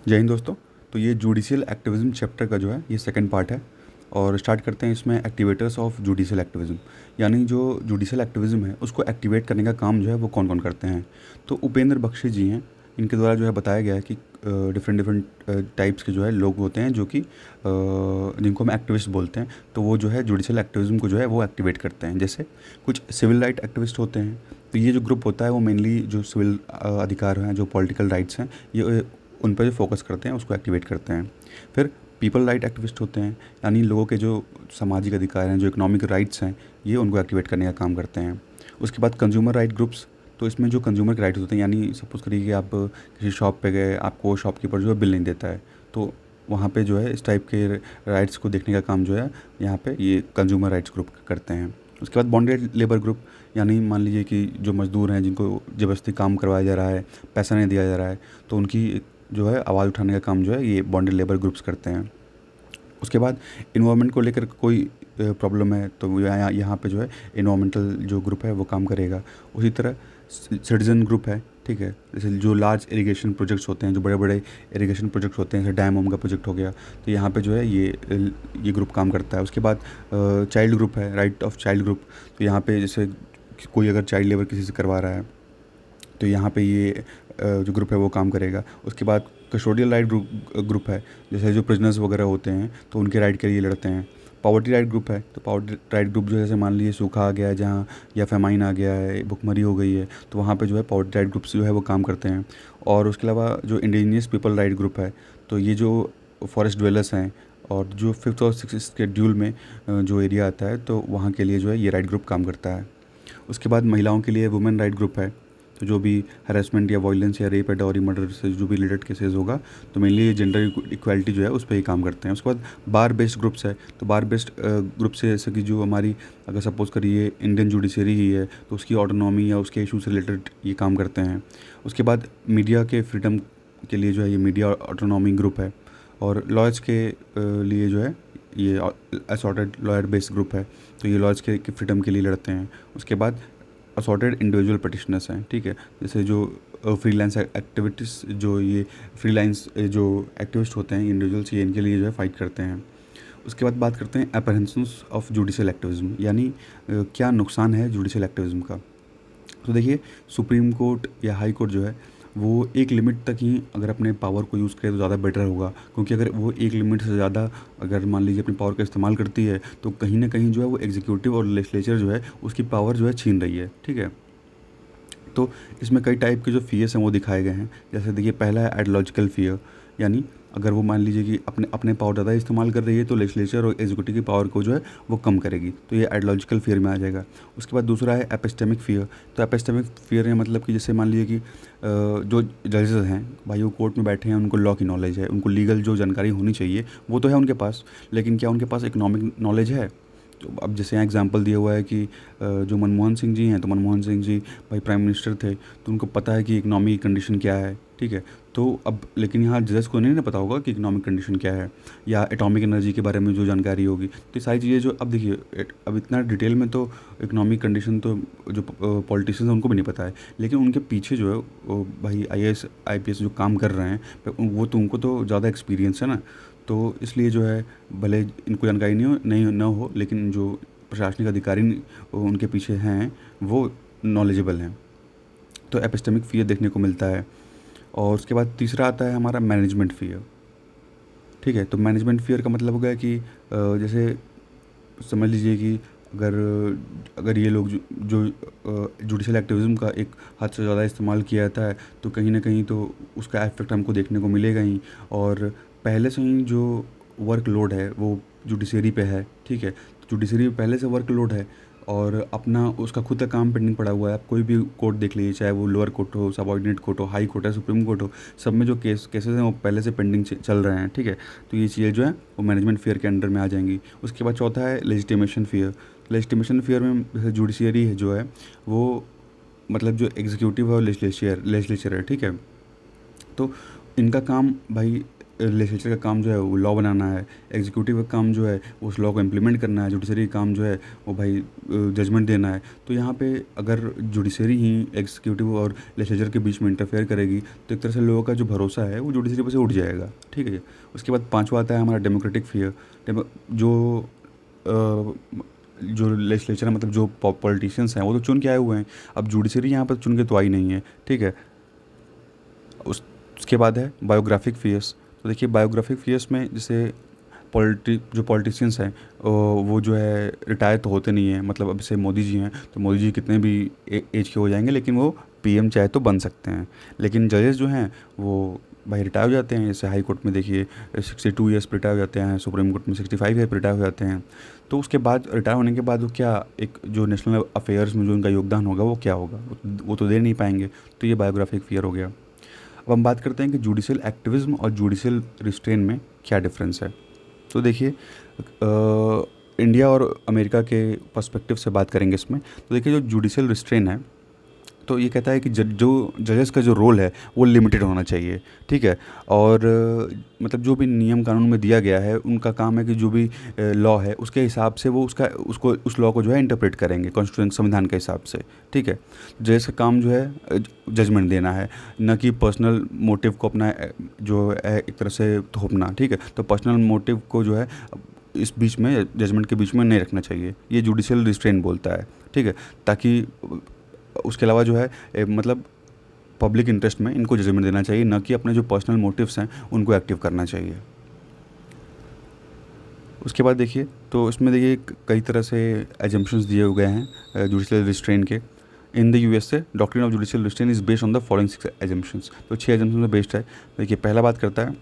जय हिंद दोस्तों। तो ये जुडिशियल एक्टिविज़्म चैप्टर का जो है ये सेकंड पार्ट है और स्टार्ट करते हैं इसमें एक्टिवेटर्स ऑफ जुडिशियल एक्टिविज़्म। यानी जो जुडिशियल एक्टिविज़्म है उसको एक्टिवेट करने का काम जो है वो कौन कौन करते हैं। तो उपेंद्र बख्शी जी हैं, इनके द्वारा जो है बताया गया है कि डिफरेंट डिफरेंट टाइप्स के जो है लोग होते हैं जो कि जिनको हम एक्टिविस्ट बोलते हैं। तो वो जो है जुडिशियल एक्टिविज़्म को जो है वो एक्टिवेट करते हैं। जैसे कुछ सिविल राइट एक्टिविस्ट होते हैं। तो ये जो ग्रुप होता है वो मेनली जो सिविल अधिकार हैं, जो पॉलिटिकल राइट्स हैं, ये उन पर जो फोकस करते हैं उसको एक्टिवेट करते हैं। फिर पीपल राइट एक्टिविस्ट होते हैं, यानी लोगों के जो सामाजिक अधिकार हैं, जो इकोनॉमिक राइट्स हैं, ये उनको एक्टिवेट करने का काम करते हैं। उसके बाद कंज्यूमर राइट ग्रुप्स। तो इसमें जो कंज्यूमर के राइट्स होते हैं, यानी सपोज़ करिए कि आप किसी शॉप पे गए, आपको शॉपकीपर जो है बिल नहीं देता है, तो वहाँ पे जो है इस टाइप के राइट्स को देखने का काम जो है यहाँ पे ये कंज्यूमर राइट्स ग्रुप करते हैं। उसके बाद बॉन्डेड लेबर ग्रुप, यानी मान लीजिए कि जो मज़दूर हैं जिनको ज़बरदस्ती काम करवाया जा रहा है, पैसा नहीं दिया जा रहा है, तो उनकी जो है आवाज़ उठाने का काम जो है ये बॉन्डेड लेबर ग्रुप्स करते हैं। उसके बाद इन्वायरमेंट को लेकर कोई प्रॉब्लम है तो वो यहाँ पे जो है इन्वायरमेंटल जो ग्रुप है वो काम करेगा। उसी तरह सिटीजन ग्रुप है, ठीक है। जैसे जो लार्ज इरिगेशन प्रोजेक्ट्स होते हैं, जो बड़े बड़े इरिगेशन प्रोजेक्ट्स होते हैं, जैसे डैम वैम का प्रोजेक्ट हो गया, तो यहाँ पे जो है ये ग्रुप काम करता है। उसके बाद चाइल्ड ग्रुप है, राइट ऑफ चाइल्ड ग्रुप। तो यहाँ पे जैसे कोई अगर चाइल्ड लेबर किसी से करवा रहा है तो यहाँ पे ये जो ग्रुप है वो काम करेगा। उसके बाद कस्टोडियल राइट ग्रुप है, जैसे जो प्रिजनर्स वगैरह होते हैं तो उनके राइट के लिए लड़ते हैं। पावर्टी राइट ग्रुप है, तो पावर्टी राइट ग्रुप जो है, जैसे मान लीजिए सूखा आ गया है जहाँ, या फेमाइन आ गया है, भुखमरी हो गई है, तो वहाँ पे जो है पावर्टी राइट ग्रुप्स जो है वो काम करते हैं। और उसके अलावा जो इंडिजिनियस पीपल राइट ग्रुप है, तो ये जो फॉरेस्ट ड्वेलर्स हैं और जो 5th और 6th शेड्यूल में जो एरिया आता है, तो वहाँ के लिए जो है ये राइट ग्रुप काम करता है। उसके बाद महिलाओं के लिए वुमेन राइट ग्रुप है। तो जो भी हरासमेंट या वायलेंस या रेप या डॉरी मर्डर से जो भी रिलेटेड केसेस होगा, तो मेनली जेंडर इक्वालिटी जो है उस पर ही काम करते हैं। उसके बाद बार बेस्ड ग्रुप्स है। तो बार बेस्ड ग्रुप से जैसे कि जो हमारी, अगर सपोज़ करिए इंडियन जुडिशरी ही है, तो उसकी ऑटोनॉमी या उसके इशू से रिलेटेड ये काम करते हैं। उसके बाद मीडिया के फ्रीडम के लिए जो है ये मीडिया ऑटोनॉमी ग्रुप है। और लॉयर्स के लिए जो है ये असॉर्टेड लॉयर बेस्ड ग्रुप है। तो ये लॉयर्स के फ्रीडम के लिए लड़ते हैं। उसके बाद असॉर्टेड इंडिविजुअल पटिशनर्स हैं, ठीक है। जैसे जो फ्रीलांस एक्टिविटीज़, जो ये फ्रीलांस जो एक्टिविस्ट होते हैं इंडिविजुअल्स, ये इनके लिए जो है फाइट करते हैं। उसके बाद बात करते हैं एप्रहेंशंस ऑफ जुडिशियल एक्टिविज्म, यानी क्या नुकसान है जुडिशियल एक्टिविज्म का। तो देखिए, सुप्रीम कोर्ट या हाई कोर्ट जो है वो एक लिमिट तक ही अगर अपने पावर को यूज़ करे तो ज़्यादा बेटर होगा। क्योंकि अगर वो एक लिमिट से ज़्यादा अगर मान लीजिए अपनी पावर का इस्तेमाल करती है, तो कहीं ना कहीं जो है वो एग्जीक्यूटिव और लेजिस्लेचर जो है उसकी पावर जो है छीन रही है, ठीक है। तो इसमें कई टाइप के जो फियर्स हैं वो दिखाए गए हैं। जैसे देखिए, पहला है आइडियोलॉजिकल फियर, यानी अगर वो मान लीजिए कि अपने अपने पावर ज़्यादा इस्तेमाल कर रही है तो लेजिस्लेचर और एग्जीक्यूटिव की पावर को जो है वो कम करेगी, तो ये आइडियोलॉजिकल फियर में आ जाएगा। उसके बाद दूसरा है एपिस्टेमिक फियर। तो एपिस्टेमिक फियर है मतलब कि जैसे मान लीजिए कि जो जजेस हैं भाई, वो कोर्ट में बैठे हैं, उनको लॉ की नॉलेज है, उनको लीगल जो जानकारी होनी चाहिए वो तो है उनके पास, लेकिन क्या उनके पास इकोनॉमिक नॉलेज है। तो अब जैसे यहाँ एग्जांपल दिया हुआ है कि जो मनमोहन सिंह जी हैं, तो मनमोहन सिंह जी भाई प्राइम मिनिस्टर थे, तो उनको पता है कि इकोनॉमिक कंडीशन क्या है, ठीक है। तो अब लेकिन यहाँ जजेस को नहीं ना पता होगा कि इकोनॉमिक कंडीशन क्या है, या एटॉमिक एनर्जी के बारे में जो जानकारी होगी। तो ये सारी चीज़ें जो, अब देखिए अब इतना डिटेल में तो इकोनॉमिक कंडीशन तो जो पॉलिटिशियंस हैं उनको भी नहीं पता है, लेकिन उनके पीछे जो है वो भाई IAS IPS जो काम कर रहे हैं वो तो उनको तो ज़्यादा एक्सपीरियंस है ना। तो इसलिए जो है भले इनको जानकारी नहीं ना हो, लेकिन जो प्रशासनिक अधिकारी उनके पीछे हैं वो नॉलेजेबल हैं। तो एपिस्टेमिक फियर देखने को मिलता है। और उसके बाद तीसरा आता है हमारा मैनेजमेंट फियर, ठीक है। तो मैनेजमेंट फियर का मतलब हो गया कि जैसे समझ लीजिए कि अगर अगर ये लोग जो जुडिशल एक्टिविज़्म का एक हद से ज़्यादा इस्तेमाल किया जाता है, तो कहीं ना कहीं तो उसका इफेक्ट हमको देखने को मिलेगा ही। और पहले से ही जो वर्कलोड है वो जुडिशरी पे है, ठीक है। तो जुडिशरी पे पहले से वर्कलोड है और अपना उसका खुद का काम पेंडिंग पड़ा हुआ है। आप कोई भी कोर्ट देख लीजिए, चाहे वो लोअर कोर्ट हो, सबऑर्डिनेट कोर्ट हो, हाई कोर्ट है, सुप्रीम कोर्ट हो, सब में जो केसेस हैं वो पहले से पेंडिंग चल रहे हैं, ठीक है। तो ये चीज़ें जो है वो मैनेजमेंट फेयर के अंडर में आ जाएंगी। उसके बाद चौथा है लेजिटिमेशन फेयर। लेजिटिमेशन फेयर में जैसे जुडिशियरी है जो है वो मतलब जो एग्जीक्यूटिव है और लेजिस्लेचर है, ठीक है। तो इनका काम भाई लेजिस्लेचर का काम जो है वो लॉ बनाना है, एग्जीक्यूटिव का काम जो है उस लॉ को इम्प्लीमेंट करना है, जुडिशरी का काम जो है वो भाई जजमेंट देना है। तो यहाँ पे अगर जुडिशरी ही एग्जीक्यूटिव और लेजिस्लेचर के बीच में इंटरफेयर करेगी तो एक तरह से लोगों का जो भरोसा है वो जुडिशरी पर से उठ जाएगा, ठीक है। उसके बाद पाँचवा आता है हमारा डेमोक्रेटिक फियर। जो जो लेजिस्लेचर है, मतलब जो पॉलिटिशियंस हैं वो तो चुन के आए हुए हैं, अब जुडिशरी यहाँ पर चुन के तो आई नहीं है, ठीक है। उसके बाद है बायोग्राफिक फियर्स। तो देखिए बायोग्राफिक फियर्स में जैसे जो पॉलिटिशियंस हैं वो जो है रिटायर तो होते नहीं हैं, मतलब अब जैसे मोदी जी हैं तो मोदी जी कितने भी एज के हो जाएंगे लेकिन वो पीएम चाहे तो बन सकते हैं। लेकिन जजेस जो हैं वो भाई रिटायर हो जाते हैं, जैसे हाई कोर्ट में देखिए 62 ईयर्स पर रिटायर हो जाते हैं, सुप्रीम कोर्ट में 65 ईयर पर रिटायर हो जाते हैं। तो उसके बाद रिटायर होने के बाद वो क्या एक जो नेशनल अफेयर्स में जो उनका योगदान होगा वो क्या होगा, वो तो दे नहीं पाएंगे। तो ये बायोग्राफिक फियर हो गया। अब हम बात करते हैं कि जुडिशियल एक्टिविज्म और जुडिशियल रिस्ट्रेन में क्या डिफरेंस है। तो देखिए इंडिया और अमेरिका के पर्सपेक्टिव से बात करेंगे इसमें। तो देखिए जो जुडिशियल रिस्ट्रेन है तो ये कहता है कि जो जजेस का जो रोल है वो लिमिटेड होना चाहिए, ठीक है। और मतलब जो भी नियम कानून में दिया गया है उनका काम है कि जो भी लॉ है उसके हिसाब से वो उस लॉ को जो है इंटरप्रेट करेंगे कॉन्स्टिट्यूशन संविधान के हिसाब से, ठीक है। जजेस का काम जो है जजमेंट देना है, न कि पर्सनल मोटिव को अपना जो है एक तरह से थोपना, ठीक है। तो पर्सनल मोटिव को जो है इस बीच में जजमेंट के बीच में नहीं रखना चाहिए, ये जुडिशियल रिस्ट्रेन बोलता है, ठीक है। ताकि उसके अलावा जो है मतलब पब्लिक इंटरेस्ट में इनको जजमेंट देना चाहिए, न कि अपने जो पर्सनल मोटिव्स हैं उनको एक्टिव करना चाहिए। उसके बाद देखिए तो इसमें देखिए कई तरह से एजम्पशंस दिए हुए हैं जुडिशियल रिस्ट्रेन के। In the USA doctrine of judicial restrain is based on the following 6 assumptions. तो 6 एजम्पशंस में बेस्ड है। देखिए पहला बात करता है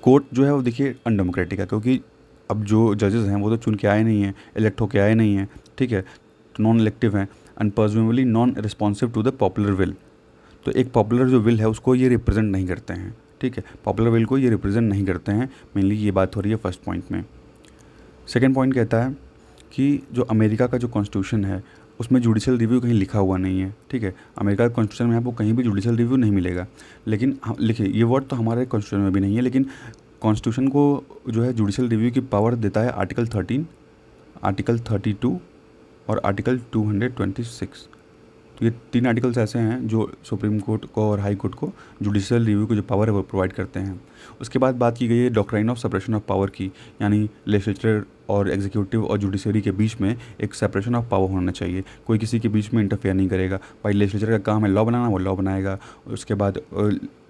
कोर्ट जो है वो देखिए अनडेमोक्रेटिक है, क्योंकि अब जो जजेस हैं वो तो चुन के आए नहीं हैं, इलेक्ट होके आए नहीं हैं, ठीक है। तो नॉन इलेक्टिव हैं and presumably non responsive to the popular will. तो एक पॉपुलर जो विल है उसको ये रिप्रेजेंट नहीं करते हैं, ठीक है। पॉपुलर विल को ये रिप्रेजेंट नहीं करते हैं, मेनली ये बात हो रही है फर्स्ट पॉइंट में। सेकेंड पॉइंट कहता है कि जो अमेरिका का जो कॉन्स्टिट्यूशन है उसमें जुडिशियल रिव्यू कहीं लिखा हुआ नहीं है, ठीक है। अमेरिका के कॉन्स्टिट्यूशन में आपको कहीं भी जुडिशियल रिव्यू नहीं मिलेगा। लेकिन लिखिए ये वर्ड तो हमारे कॉन्स्टिट्यूशन में भी नहीं है, लेकिन कॉन्स्टिट्यूशन को जो है जुडिशियल रिव्यू की पावर देता है आर्टिकल 13, आर्टिकल 32 और आर्टिकल 226। तो ये 3 आर्टिकल्स ऐसे हैं जो सुप्रीम कोर्ट को और हाई कोर्ट को जुडिशियल रिव्यू को जो पावर है वो प्रोवाइड करते हैं। उसके बाद बात की गई है doctrine of separation of power की, यानी लेजिस्लेचर और एग्जीक्यूटिव और जुडिशरी के बीच में एक सेपरेशन ऑफ पावर होना चाहिए, कोई किसी के बीच में इंटरफेयर नहीं करेगा। भाई लेजिस्लेचर का काम है लॉ बनाना, वो लॉ बनाएगा। उसके बाद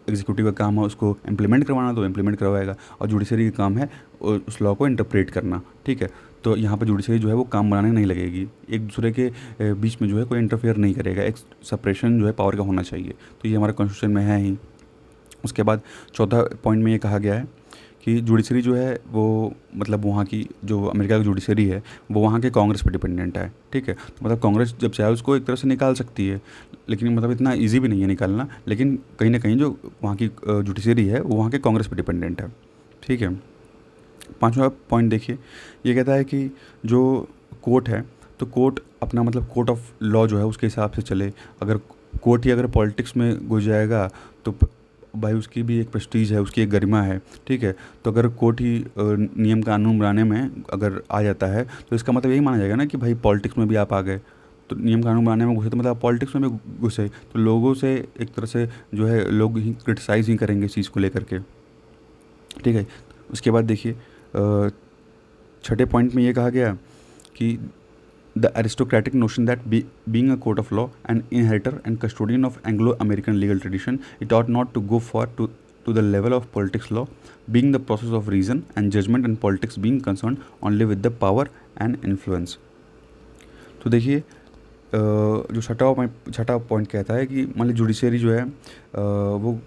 एग्जीक्यूटिव का काम है उसको इम्प्लीमेंट करवाना, तो इम्प्लीमेंट करवाएगा। और जुडिशरी का काम है उस लॉ को इंटरप्रेट करना, ठीक है। तो यहाँ पर जुडिशरी जो है वो काम बनाने नहीं लगेगी, एक दूसरे के बीच में जो है कोई इंटरफेयर नहीं करेगा, एक सेपरेशन जो है पावर का होना चाहिए। तो ये हमारे कॉन्स्टिट्यूशन में है ही। उसके बाद चौथा पॉइंट में ये कहा गया है कि जुडिशरी जो है वो मतलब वहाँ की जो अमेरिका की जुडिशरी है वो वहाँ के कांग्रेस पर डिपेंडेंट है, ठीक है। तो मतलब कांग्रेस जब चाहे उसको एक तरह से निकाल सकती है, लेकिन मतलब इतना इजी भी नहीं है निकालना, लेकिन कहीं ना कहीं जो वहाँ की जुडिशरी है वो वहाँ के कांग्रेस पर डिपेंडेंट है, ठीक है। पांचवा पॉइंट देखिए, ये कहता है कि जो कोर्ट है तो कोर्ट अपना मतलब कोर्ट ऑफ लॉ जो है उसके हिसाब से चले। अगर कोर्ट ही अगर पॉलिटिक्स में घुस जाएगा तो भाई उसकी भी एक प्रेस्टीज है, उसकी एक गरिमा है, ठीक है। तो अगर कोर्ट ही नियम कानून बनाने में अगर आ जाता है तो इसका मतलब यही माना जाएगा ना कि भाई पॉलिटिक्स में भी आप आ गए, तो नियम कानून बनाने में घुसे तो मतलब आप पॉलिटिक्स में भी घुसे, तो लोगों से एक तरह से जो है लोग ही क्रिटिसाइज़ ही करेंगे इस चीज़ को लेकर के, ठीक है। उसके बाद देखिए छठे पॉइंट में ये कहा गया कि the aristocratic notion that being a court of law and inheritor and custodian of Anglo American legal tradition it ought not to go for to the level of politics law, being the process of reason and judgment and politics being concerned only with the power and influence। तो देखिए जो छठा point कहता है कि मान लीजिए judiciary जो है वो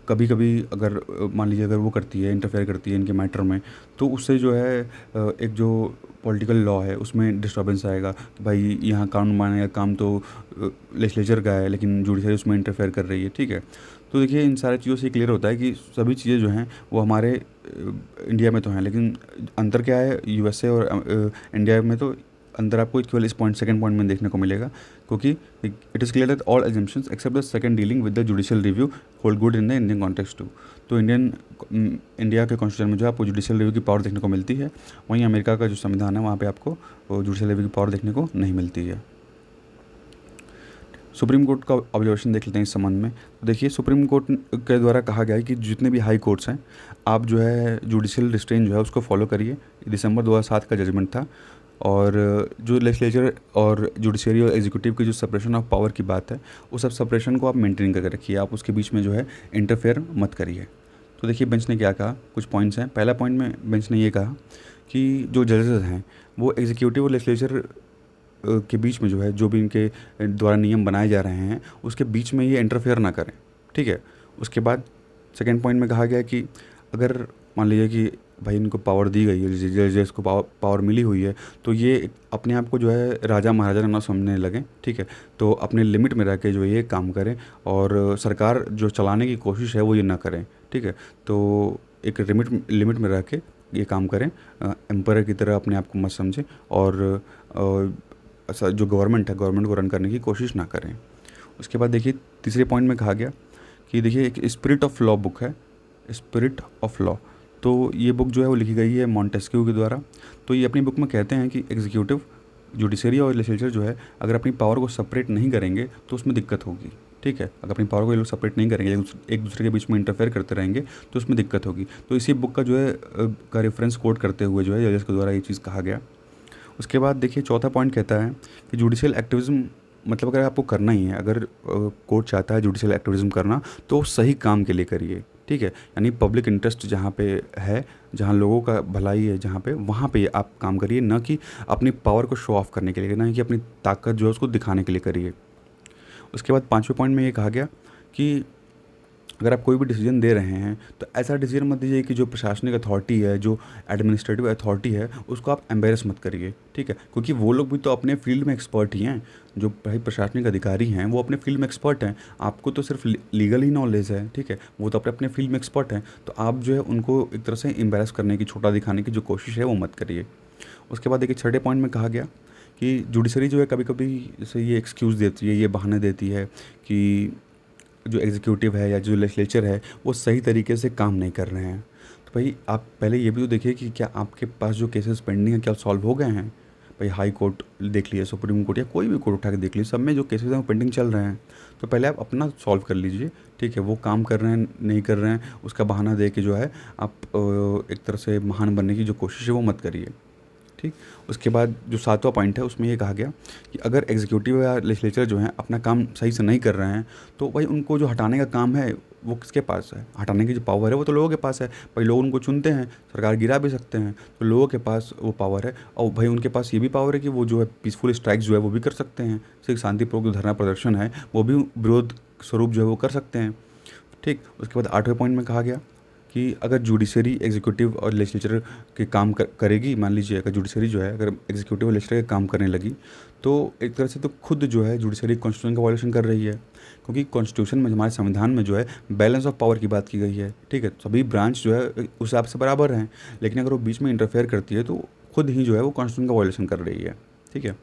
कभी कभी अगर मान लीजिए अगर वो करती है इंटरफेयर करती है इनके मैटर में, तो उससे जो है एक जो पॉलिटिकल लॉ है उसमें डिस्टर्बेंस आएगा कि भाई यहाँ कानून बनाने का काम तो लेजिस्लेचर का है लेकिन जुडिशरी उसमें इंटरफेयर कर रही है, ठीक है। तो देखिए इन सारी चीज़ों से क्लियर होता है कि सभी चीज़ें जो हैं वो हमारे इंडिया में तो हैं, लेकिन अंतर क्या है यूएसए और इंडिया में, तो अंदर आपको केवल इस पॉइंट सेकंड पॉइंट में देखने को मिलेगा, क्योंकि it is clear that all assumptions except the second dealing with the judicial review hold good in the Indian context too. तो इंडिया के कॉन्स्टिट्यूशन में जो आपको जुडिशियल रिव्यू की पावर देखने को मिलती है, वहीं अमेरिका का जो संविधान है वहाँ पे आपको जुडिशियल रिव्यू की पावर देखने को नहीं मिलती है। सुप्रीम कोर्ट का ऑब्जर्वेशन देख लेते हैं इस संबंध में। तो देखिए, सुप्रीम कोर्ट के द्वारा कहा गया है कि जितने भी हाई कोर्ट्स हैं, आप जो है जुडिशियल रिस्ट्रेन जो है उसको फॉलो करिए। दिसंबर 2007 का जजमेंट था। और जो लेजिस्लेचर और जुडिशरी और एग्जीक्यूटिव की जो सेपरेशन ऑफ पावर की बात है, उस सब सेपरेशन को आप मेंटेन करके रखिए, आप उसके बीच में जो है इंटरफेयर मत करिए। तो देखिए बेंच ने क्या कहा, कुछ पॉइंट्स हैं। पहला पॉइंट में बेंच ने ये कहा कि जो जजेस हैं वो एग्जीक्यूटिव और लेजिस्लेचर के बीच में जो है, जो भी इनके द्वारा नियम बनाए जा रहे हैं उसके बीच में ये इंटरफेयर ना करें, ठीक है। उसके बाद सेकंड पॉइंट में कहा गया कि अगर मान लीजिए कि भाई इनको पावर दी गई है, जजेस को पावर मिली हुई है, तो ये अपने आप को जो है राजा महाराजा ना समझने लगें, ठीक है। तो अपने लिमिट में रह के जो ये काम करें, और सरकार जो चलाने की कोशिश है वो ये ना करें, ठीक है। तो एक लिमिट में रह के ये काम करें, एम्पायर की तरह अपने आप को मत समझें, और जो गवर्नमेंट है गवर्नमेंट को रन करने की कोशिश ना करें। उसके बाद देखिए तीसरे पॉइंट में कहा गया कि देखिए एक स्पिरिट ऑफ लॉ बुक है, स्पिरिट ऑफ लॉ। तो ये बुक जो है वो लिखी गई है मॉन्टेस्क्यू के द्वारा। तो ये अपनी बुक में कहते हैं कि एग्जीक्यूटिव, जुडिशरी और लेजिस्लेचर जो है अगर अपनी पावर को सेपरेट नहीं करेंगे तो उसमें दिक्कत होगी, ठीक है। अगर अपनी पावर को ये लोग सेपरेट नहीं करेंगे, एक दूसरे के बीच में इंटरफेयर करते रहेंगे तो उसमें दिक्कत होगी। तो इसी बुक का जो है का रेफरेंस कोट करते हुए जो है जजेस के द्वारा ये चीज़ कहा गया। उसके बाद देखिए चौथा पॉइंट कहता है कि जुडिशियल एक्टिविज़म, मतलब अगर आपको करना ही है, अगर कोर्ट चाहता है जुडिशियल एक्टिविज़म करना, तो सही काम के लिए करिए, ठीक है। यानी पब्लिक इंटरेस्ट जहाँ पे है, जहाँ लोगों का भलाई है, जहाँ पे वहाँ पे आप काम करिए, ना कि अपनी पावर को शो ऑफ करने के लिए, ना कि अपनी ताकत जो है उसको दिखाने के लिए करिए। उसके बाद पाँचवें पॉइंट में ये कहा गया कि अगर आप कोई भी डिसीजन दे रहे हैं तो ऐसा डिसीजन मत दीजिए कि जो प्रशासनिक अथॉरिटी है, जो एडमिनिस्ट्रेटिव अथॉरिटी है, उसको आप एम्बेरस मत करिए, ठीक है। क्योंकि वो लोग भी तो अपने फील्ड में एक्सपर्ट ही हैं, जो भाई प्रशासनिक अधिकारी हैं वो अपने फील्ड में एक्सपर्ट हैं। आपको तो सिर्फ लीगल ही नॉलेज है, ठीक है, वो तो अपने अपने फील्ड में एक्सपर्ट हैं। तो आप जो है उनको एक तरह से एम्बेरस करने की, छोटा दिखाने की जो कोशिश है वो मत करिए। उसके बाद देखिए छठे पॉइंट में कहा गया कि जुडिशरी जो है कभी कभी जैसे ये एक्सक्यूज़ देती है, ये बहाने देती है कि जो एग्जीक्यूटिव है या जो लेजिस्लेचर है वो सही तरीके से काम नहीं कर रहे हैं। तो भाई आप पहले ये भी तो देखिए कि क्या आपके पास जो केसेस पेंडिंग हैं क्या सॉल्व हो गए हैं। भाई हाई कोर्ट देख लिए, सुप्रीम कोर्ट या कोई भी कोर्ट उठा के देख लीजिए, सब में जो केसेस हैं वो पेंडिंग चल रहे हैं। तो पहले आप अपना सॉल्व कर लीजिए, ठीक है। वो काम कर रहे हैं नहीं कर रहे हैं उसका बहाना दे के जो है आप एक तरह से महान बनने की जो कोशिश है वो मत करिए, ठीक। उसके बाद जो सातवां पॉइंट है उसमें ये कहा गया कि अगर एग्जीक्यूटिव या लेजिस्लेचर जो हैं अपना काम सही से नहीं कर रहे हैं, तो भाई उनको जो हटाने का काम है वो किसके पास है, हटाने की जो पावर है वो तो लोगों के पास है। भाई लोग उनको चुनते हैं, सरकार गिरा भी सकते हैं, तो लोगों के पास वो पावर है। और भाई उनके पास ये भी पावर है कि वो जो है पीसफुल स्ट्राइक्स जो है वो भी कर सकते हैं, सिर्फ शांतिपूर्वक धरना प्रदर्शन है वो भी विरोध स्वरूप जो है वो कर सकते हैं, ठीक। उसके बाद आठवें पॉइंट में कहा गया कि अगर जुडिशरी, एग्जीक्यूटिव और लेजिस्लेचर के काम करेगी, मान लीजिए अगर जुडिशरी जो है अगर एग्जीक्यूटिव और लेजिस्लेचर के काम करने लगी, तो एक तरह से तो खुद जो है जुडिशरी कॉन्स्टिट्यूशन का वायलेशन कर रही है। क्योंकि कॉन्स्टिट्यूशन में, हमारे संविधान में जो है बैलेंस ऑफ पावर की बात की गई है, ठीक है। सभी ब्रांच जो है उस हिसाब से बराबर हैं, लेकिन अगर वो बीच में इंटरफेयर करती है तो खुद ही जो है वो कॉन्स्टिट्यूशन का वायलेशन कर रही है, ठीक है।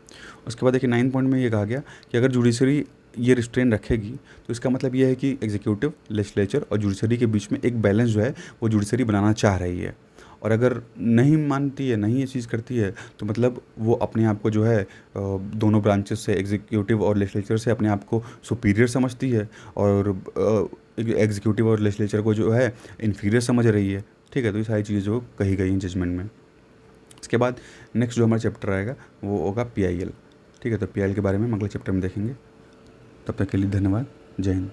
उसके बाद देखिए 9 पॉइंट में ये कहा गया कि अगर जुडिशरी ये रिस्ट्रेन रखेगी तो इसका मतलब ये है कि एग्जीक्यूटिव, लेजिस्लेचर और जुडिशरी के बीच में एक बैलेंस जो है वो जुडिशरी बनाना चाह रही है। और अगर नहीं मानती है, नहीं ये चीज़ करती है, तो मतलब वो अपने आप को जो है दोनों ब्रांचेस से, एग्जीक्यूटिव और लेजिस्लेचर से अपने आप को सुपीरियर समझती है, और एग्जीक्यूटिव और लेजिस्लेचर को जो है इन्फीरियर समझ रही है, ठीक है। तो ये सारी चीज़ें जो कही गई हैं जजमेंट में। इसके बाद नेक्स्ट जो हमारा चैप्टर आएगा वो होगा PIL, ठीक है। तो PIL के बारे में हम अगले चैप्टर में देखेंगे। तब तक के लिए धन्यवाद। जय हिंद।